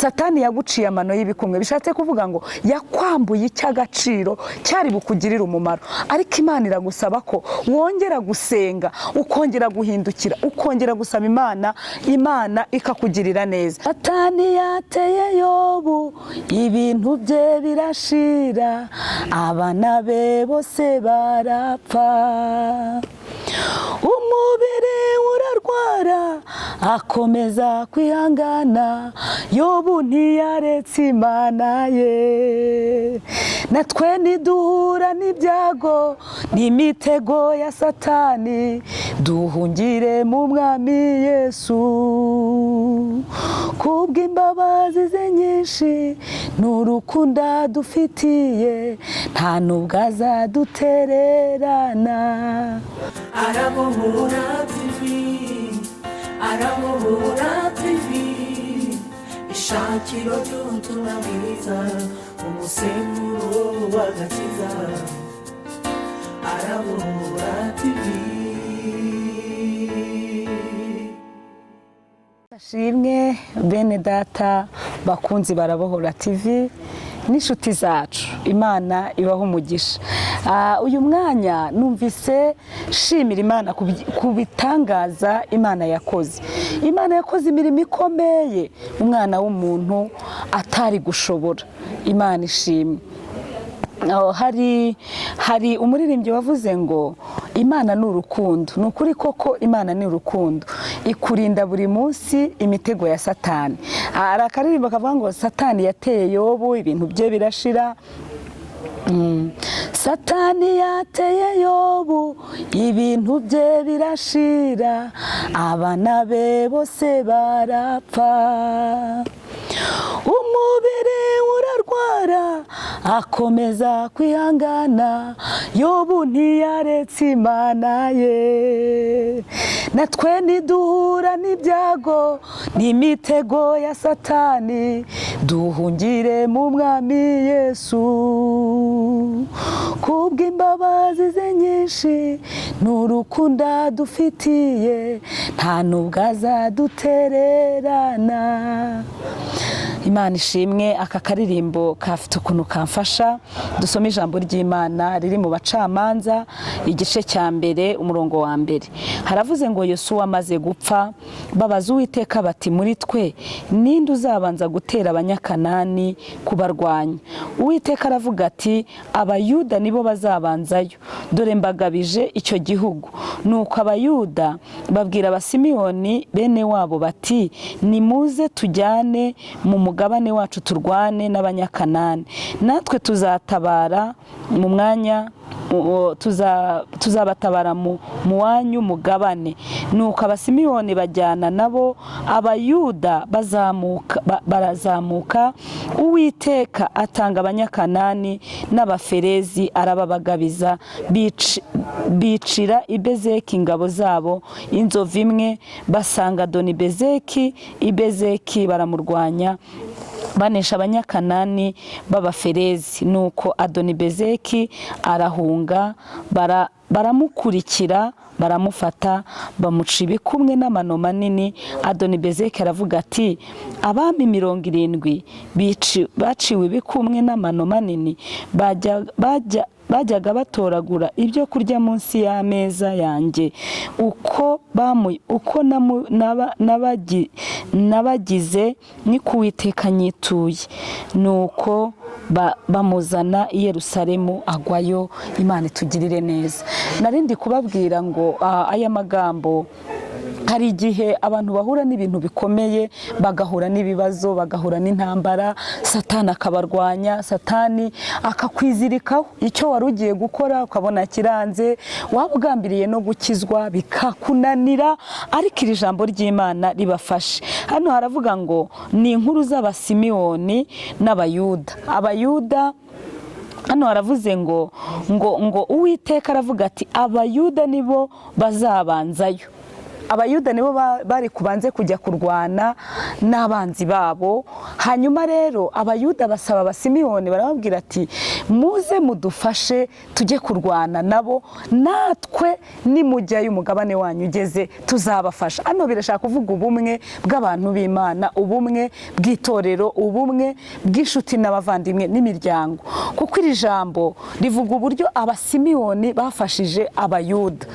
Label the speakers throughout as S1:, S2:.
S1: Satani yaguciye amano y'ibikumwe, bishatse kuvuga ngo yakwambuye icy'agaciro cyari bukugirira umumaro. Ariko Imana iragusaba ko wongera gusenga, ukongera guhindukira, ukongera gusaba Imana, Imana ikakugirira neza. Satani yateye Yobu, ibintu bye birashira, abana be bose barapfa, umubiri urarwara, akomeza kwihangana, Yobu ntiyaretse Imana ye. Natwe niduhura n'ibyago n'imitego ya Satani, duhungire mu Mwami Yesu, kubw'imbabazi ze nyinshi n'urukundo dufitiye, nta nubwo azadutererana.
S2: Arabohora TV, Arabohora TV, ishakiro ry'ubutumwa bwiza, umusemburo w'agakiza. Arabohora TV.
S1: Ashimwe bene data bakunzi barabohora TV n'inshuti zacu, Imana ibaho umugisha. Uyu mwanya numvise shimira Imana kubitangaza Imana yakoze. Imana yakoze imirimo ikomeye umwana w'umuntu atari gushobora. Imana ishimwe. Hari umuririmbyi wavuze ngo Imana ni urukundo. Ni ukuri koko Imana ni urukundo, ikurinda buri munsi imitego ya Satani. Hari akaririmbo kavuga ngo Satani yateye Yobu, ibintu bye birashira. Satani yateye Yobu, ibintu bye birashira, abana be bose barapfa, umubiri urarwara, akomeza kwihangana, Yobu ntiyaretse Imana ye. Natwe niduhura n'ibyago n'imitego ya Satani, duhungire mu Mwami Yesu, kubw'imbabazi ze nyinshi n'urukundo dufitiye, nta nubwo azadutererana. Imana ishimwe. Aka karirimbo kafite ukuntu kamfasha. Dusome ijambo ry'Imana riri mu Bacamanza igice cya mbere umurongo wa mbere. Haravuze ngo Yesu amaze gupfa, babaza Uwiteka bati, muri twe ninde uzabanza gutera abanyakanani kubarwanya? Uwiteka aravuga ati, Abayuda nibo bazabanzayo, dore mbagabije icyo gihugu. Nuko Abayuda babwira Abasimiyoni bene wabo bati, nimuze tujyane mu mugabane wacu turwane n'abanyakanani, natwe tuzatabara mu mwanya, tuzabatabara mu wanyu mugabane. Nuko Abasimiyoni bajyana nabo, Abayuda barazamuka, Uwiteka atanga abanyakanani n'abaferezi arababagabiza, bicira i Bezeki ingabo zabo inzovu imwe, basanga Adoni-Bezeki i Bezeki baramurwanya, banesha abanyakanani b'abaferezi. Nuko Adoni-Bezeki arahunga, baramukurikira, baramufata, bamuca ibikumwe n'amano manini. Adoni-Bezeki aravuga ati, abami 70 baciwe ibikumwe n'amano manini, bajyaga batoragura ibyo kurya munsi y'ameza yanjye, uko nabagize ni ku Uwiteka nyituye. Nuko bamuzana i Yerusalemu agwayo. Imana itugirire neza. Narindi kubabwira ngo aya magambo, hari igihe abantu bahura n'ibintu bikomeye, bagahura n'ibibazo, bagahura n'intambara, Satani akabarwanya, Satani akakwizirikaho. Icyo wari ugiye gukora ukabona kiranze, waba ugambiriye no gukizwa bikakunanira, ariko iri jambo ry'Imana ribafashe. Hano haravuga ngo ni inkuru z'Abasimiyoni n'Abayuda. Abayuda hano haravuze ngo Uwiteka aravuga ati, Abayuda nibo bazabanzayo. abayuda nibo bari kubanze kujya kurwana n'abanzi babo. Hanyuma rero abayuda basaba abasimiyoni, barababwira ati muze mudufashe tujye kurwana nabo, natwe nimujyayo umugabane wanyu ugeze tuzabafasha. Hano birashaka kuvuga ubumwe bw'abantu b'Imana, ubumwe bw'itorero, ubumwe bw'inshuti n'abavandimwe n'imiryango, kuko iri jambo rivuga uburyo abasimiyoni bafashije abayuda,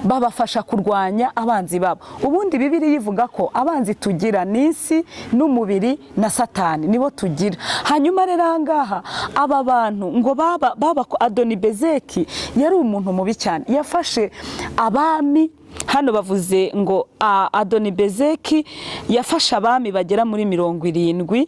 S1: babafasha kurwanya abanzi babo. Ubundi Bibiliya ivuga ko abanzi tugira n'isi n'umubiri na Satani, nibo tugira. Hanyuma rero ahangaha aba bantu ngo baba Adonibezeki yari umuntu mubi cyane, yafashe abami. Hano bavuze ngo Adonibezeki yafashe abami bagera muri 70,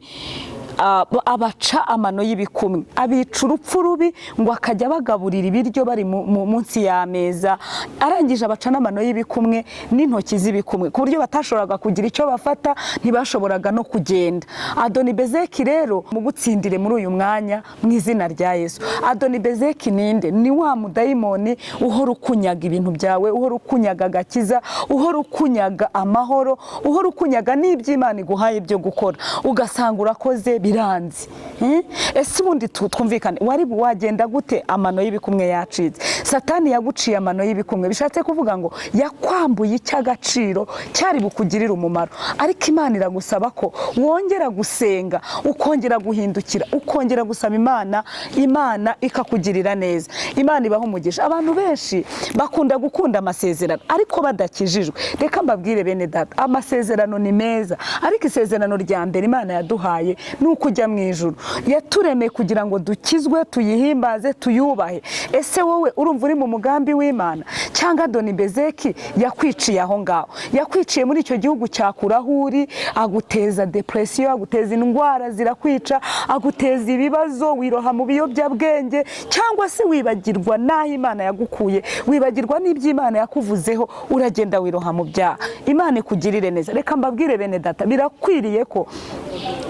S1: abaca amano y'ibikumwe, abica urupfu rubi, ngo akajya bagaburira ibiryo bari munsi y'ameza. Arangije abaca n'amano y'ibikumwe n'intoki z'ibikumwe, ku buryo batashoboraga kugira icyo bafata, ntibashoboraga no kugenda. Adonibezeki rero mugutsindire muri uyu mwanya mu izina rya Yesu. Adonibezeki ninde? Ni wa mudayimoni uhora ukunyaga ibintu byawe, uhora ukunyaga agakiza, uhora ukunyaga amahoro, uhora ukunyaga n'iby'Imana iguhaye byo gukora, ugasanga urakoze biranzi. Ese ubundi twumvikane, wari wagenda gute amano y'ibikumwe yacitse? Satani yaguciye amano y'ibikumwe, bishatse kuvuga ngo yakwambuye icy'agaciro cyari bukugirira umumaro. Ariko Imana iragusaba ko wongera gusenga, ukongera guhindukira, ukongera gusaba Imana, Imana ikakugirira neza. Imana ibaho umugisha. Abantu benshi bakunda gukunda amasezerano ariko badakijijwe. Reka mbabwire bene data, amasezerano ni meza, ariko isezerano rya mbere Imana yaduhaye nuko ujya mu ijuru. Yaturemeye kugira ngo dukizwe, tuyihimbaze, tuyubahe. Ese wowe urumva uri mu mugambi w'Imana, cyangwa Adonibezeki yakwiciye aho ngaho? Yakwiciye muri icyo gihugu cyakurahuri, aguteza depression, aguteza indwara zirakwica, aguteza ibibazo, wiroha mu biyobyabwenge, cyangwa se wibagirwa n'aho Imana yagukuye, wibagirwa n'iby'Imana yakuvuzeho, uragenda wiroha mu byaha. Imana ikugirire neza. Reka mbabwire bene data, birakwiriye ko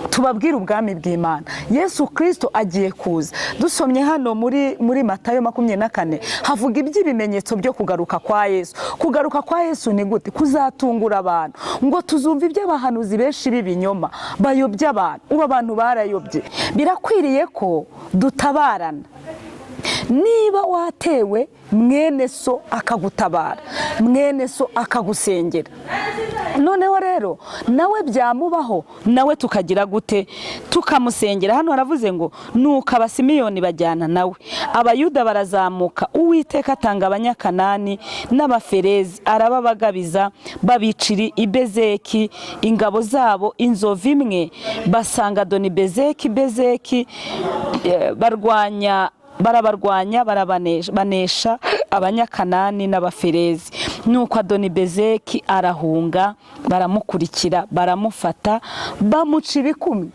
S1: tubabwira ubwami bw'Imana. Yesu Kristo agiye kuza. Dusomye hano muri Matayo 24 havuga iby'ibimenyetso byo kugaruka kwa Yesu. Kugaruka kwa Yesu ni gute? Kuzatungura abantu, ngo tuzumva iby'abahanuzi benshi b'ibinyoma bayobya abantu. Ubu abantu barayobye. Birakwiriye ko dutabarana. Niba watewe, mwene so akagutabara, mwene so akagusengera. Noneho rero nawe byamubaho, nawe tukagira gute? Tukamusengera. Hano haravuze ngo nuko abasimiyoni bajyana nawe, abayuda barazamuka, Uwiteka atanga abanyakanani n'abaferezi, arababagabiza, babiciri Ibezeki ingabo zabo inzovu imwe. Basanga Adonibezeki Bezeki, barabarwanya banesha abanyakanani n'abaferezi. Nuko Adonibezeki arahunga, baramukurikira, baramufata, bamuca ibikumwe.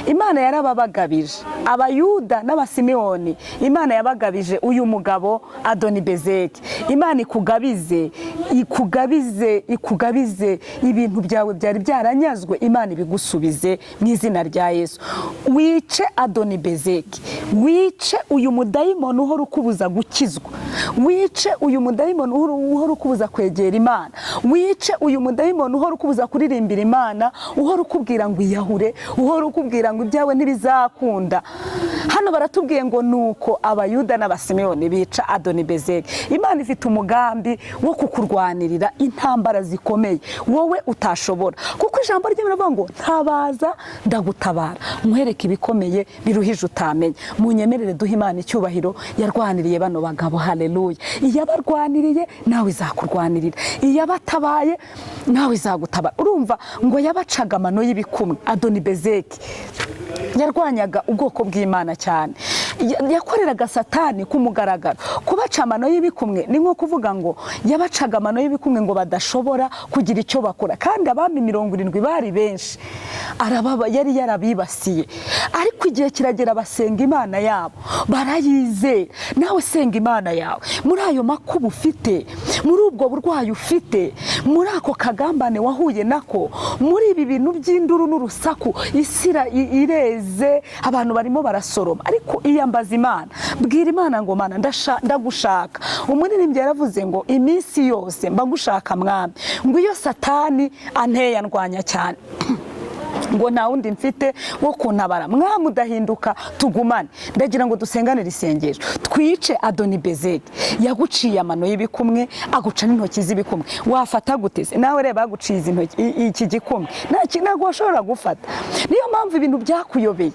S1: Imana yarababagabije abayuda n'abasimiyoni. Imana yabagabije uyu mugabo Adonibezeki. Imana ikugabize ibintu byawe byari byaranyazwe, Imana ibigusubize mu izina rya Yesu. Wice Adonibezeki, wice uyu mudayimoni uhora ukubuza gukizwa, wice uyu mudayimoni uhora ukubuza kwegera Imana, wice uyu mudayimoni uhora ukubuza kuririmbira Imana, uhora ukubwira ngo iyahure, uhora ukubwira ngo ibyawe ntibizakunda. Hano baratubwiye ngo nuko abayuda n'abasimiyoni bica Adonibezeki. Imana ifite umugambi wo kukurwanirira intambara zikomeye wowe utashobora, kuko ijambo ry'Imana rivuga ngo ntabaza ndagutabara, nkwereke ibikomeye biruhije utamenya. Munyemerere duhe Imana icyubahiro. Yarwaniriye bano bagabo, haleluya. Iyabarwaniriye nawe izakurwanirira, iyabatabaye nawe izagutabara. Urumva ngo yabacaga amano y'ibikumwe. Adonibezeki yarwanyaga ubwoko bw'Imana cyane, yakoreraga Satani ku mugaragaro. Kubaca amano y'ibikumwe ni nko kuvuga ngo yabacaga amano y'ibikumwe ngo badashobora kugira icyo bakora. Kandi abami 70 bari benshi, yari yarabibasiye. Ariko igihe kiragera basenga Imana yabo, barayizera. Nawe senga Imana yawe muri ayo makuba ufite, muri ubwo burwayi ufite, muri ako kagambane wahuye nako, muri ibi bintu by'induru n'urusaku, isira ireze, abantu barimo barasoroma. Ariko kwambaza Imana. Bwira Imana ngo Mana ndagushaka. Umuririmbyi yaravuze ngo iminsi yose mbagushaka Mwami, ngo iyo Satani anteye andwanya cyane ngo nta wundi mfite wo kuntabara, Mwami udahinduka tugumane. Ndagira ngo dusenganire isengesho, twice Adonibezeki yaguciye amano y'ibikumwe, aguca n'intoki z'ibikumwe. Wafata guteze nawe? Reba yaguciye izi ntoki, iki gikumwe ntabwo washobora gufata. Niyo mpamvu ibintu byakuyobeye,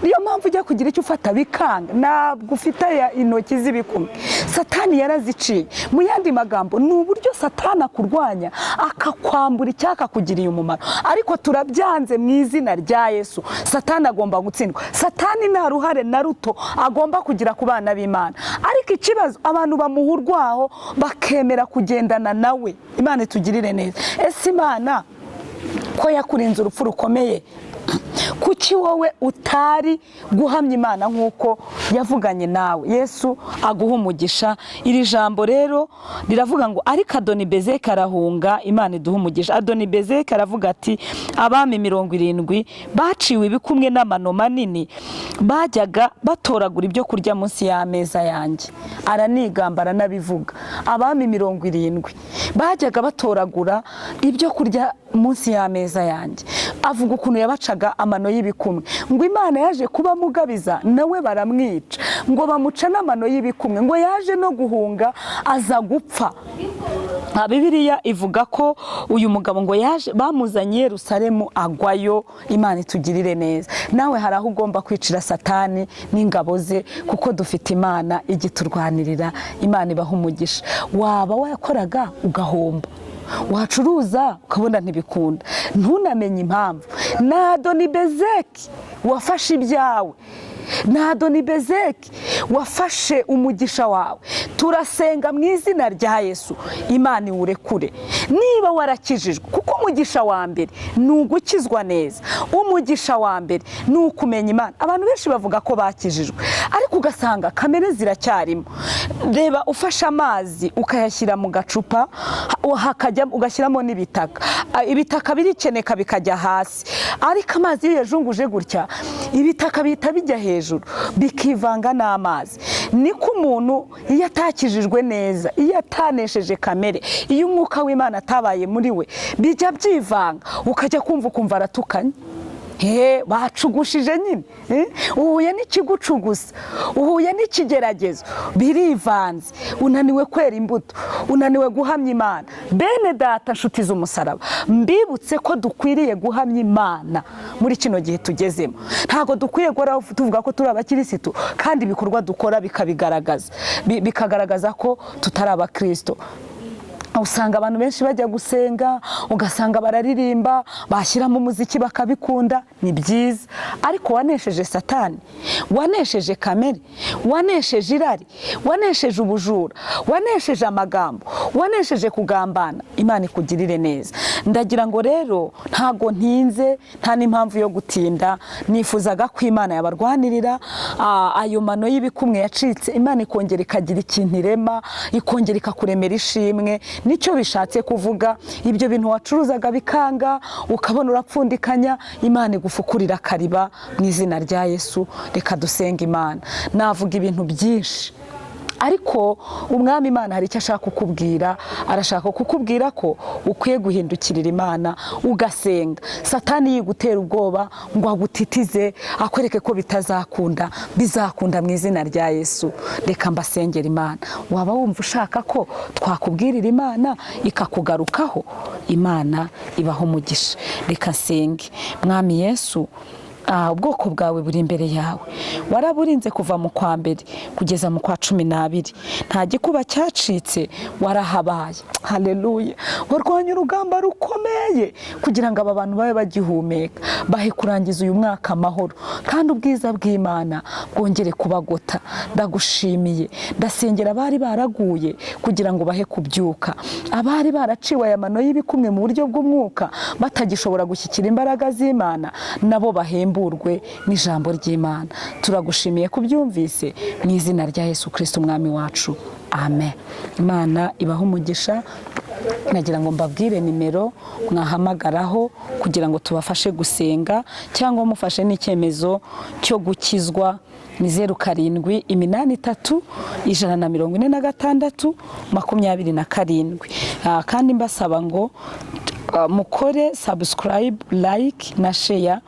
S1: niyo mpamvu ujya kugira icyo ufata bikanga, ntabwo ufite intoki z'ibikumwe. Satani yaraziciye. Mu yandi magambo, ni uburyo Satani akurwanya akakwambura icyakakugiriye umumaro, ariko turabyanze mu izina rya Yesu. Satani agomba gutsindwa. Satani nta ruhare na ruto agomba kugira ku bana b'Imana, ariko ikibazo abantu bamuha urwaho bakemera kugendana nawe. Imana itugirire neza. Ese Imana ko yakurinze urupfu rukomeye, kuki wowe utari guhamya Imana nk'uko yavuganye nawe? Yesu aguha umugisha. Iri jambo rero riravuga ngo ariko Adonibezeki arahunga, Imana iduha umugisha. Adonibezeki aravuga ati abami 70 baciwe ibikumwe n'amano manini bajyaga batoragura ibyo kurya munsi y'ameza yanjye. Aranigamba aranabivuga. Abami 70 bajyaga batoragura ibyo kurya munsi y'ameza yanjye. Avuga ukuntu yabacaga amano y'ibikumwe, ngo Imana yaje kuba mugabiza nawe baramwica, ngo bamuca n'amano y'ibikumwe, ngo yaje no guhunga aza gupfa. Bibiliya ivuga ko uyu mugabo ngo yaje bamuzanye Yerusalemu agwayo. Imana itugirire neza. Nawe hari aho ugomba kwicira Satani n'ingabo ze, kuko dufite Imana igiturwanirira. Imana ibaha umugisha. Waba wakoraga ugahomba, wacuruza ukabona ntibikunda, ntunamenye impamvu. Na Adonibezeki wafashe ibyawe, na Adonibezeki wafashe umugisha wawe. Turasenga mu izina rya Yesu, Imana iwurekure. Niba warakijijwe, kuko umugisha wa mbere ni ugukizwa neza, umugisha wa mbere ni ukumenya Imana. Abantu benshi bavuga ko bakijijwe, ariko ugasanga kamere ziracyarimo. Reba, ufashe amazi ukayashyira mu gacupa, ugashyiramo n'ibitaka, ibitaka birikeneka bikajya hasi, ariko amazi iyo yajunguje gutya, ibitaka bihita bijya hejuru bikivanga n'amazi. Niko umuntu iyo atakijijwe neza, iyo atanesheje kamere, iyo umwuka w'Imana atabaye muri we, bijya byivanga, ukajya kumva aratukanye. Bacugushije nyine, uhuye n'ikigucugusa, uhuye n'ikigeragezo, birivanze, unaniwe kwera imbuto, unaniwe guhamya Imana. Bene data, nshuti z'umusaraba, mbibutse ko dukwiriye guhamya Imana muri kino gihe tugezemo. Ntabwo dukwiye guhora tuvuga ko turi abakirisitu kandi ibikorwa dukora bikagaragaza ko tutari abakristo. Usanga abantu benshi bajya gusenga, ugasanga bararirimba, bashyiramo umuziki bakabikunda, ni byiza. Ariko wanesheje Satani, wanesheje kamere, wanesheje irari, wanesheje ubujura, wanesheje amagambo, wanesheje kugambana. Imana ikugirire neza. Ndagira ngo rero ntago ntinze, nta n'impamvu yo gutinda, nifuzaga ko Imana yabarwanirira ayo mano y'ibikumwe yacitse. Imana ikongera ikagira ikintu irema, ikongera ikakuremera ishimwe. Nicyo bishatse kuvuga. Ibyo bintu wacuruzaga bikanga, ukabona urapfundikanya, Imana igufukurira akariba mu izina rya Yesu. Reka dusenga Imana. Navuga ibintu byinshi, ariko Umwami Imana hari icyo ashaka kukubwira. Arashaka kukubwira ko ukwiye guhindukirira Imana ugasenga. Satani yigutera ubwoba ngo agutitize, akwereke ko bitazakunda, bizakunda mu izina rya Yesu. Reka mbasengera Imana. Waba wumva ushaka ko twakubwirira Imana ikakugarukaho? Imana ibaho umugisha. Reka senge. Mwami Yesu, ubwoko bwawe buri imbere yawe, waraburinze kuva mu kwa mbere kugeza mu kwa 12. Nta gikuba cyacitse, warahabaye. Haleluya. Warwanya urugamba rukomeye kugira ngo aba bantu babe bagihumeka, bahe kurangiza uyu mwaka amahoro, kandi ubwiza bw'Imana bwongere kubagota. Ndagushimiye. Ndasengera abari baraguye kugira ngo bahe kubyuka, abari baraciwe aya mano y'ibikumwe mu buryo bw'umwuka batagishobora gushyikira imbaraga z'Imana, nabo bahemburwe n'ijambo ry'Imana. Turagushimiye kubyumvise mu izina rya Yesu Kristo Umwami wacu. Amen. Imana ibaho umugisha. nagira ngo mbabwire nimero mwahamagaraho kugira ngo tubafashe gusenga cyangwa mufashe n'icyemezo cyo gukizwa. Ni 0783 kandi mbasaba ngo mukore subscribe, like na share,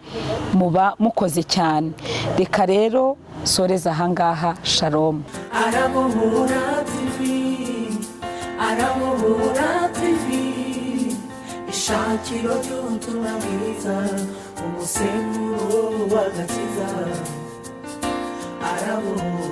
S1: muba mukoze cyane. Reka rero soreza ahangaha. Shalom.
S2: Arabohora TV, Arabohora TV, ishakiro ry'ubutumwa bwiza, umusemburo w'agakiza. Arabohora.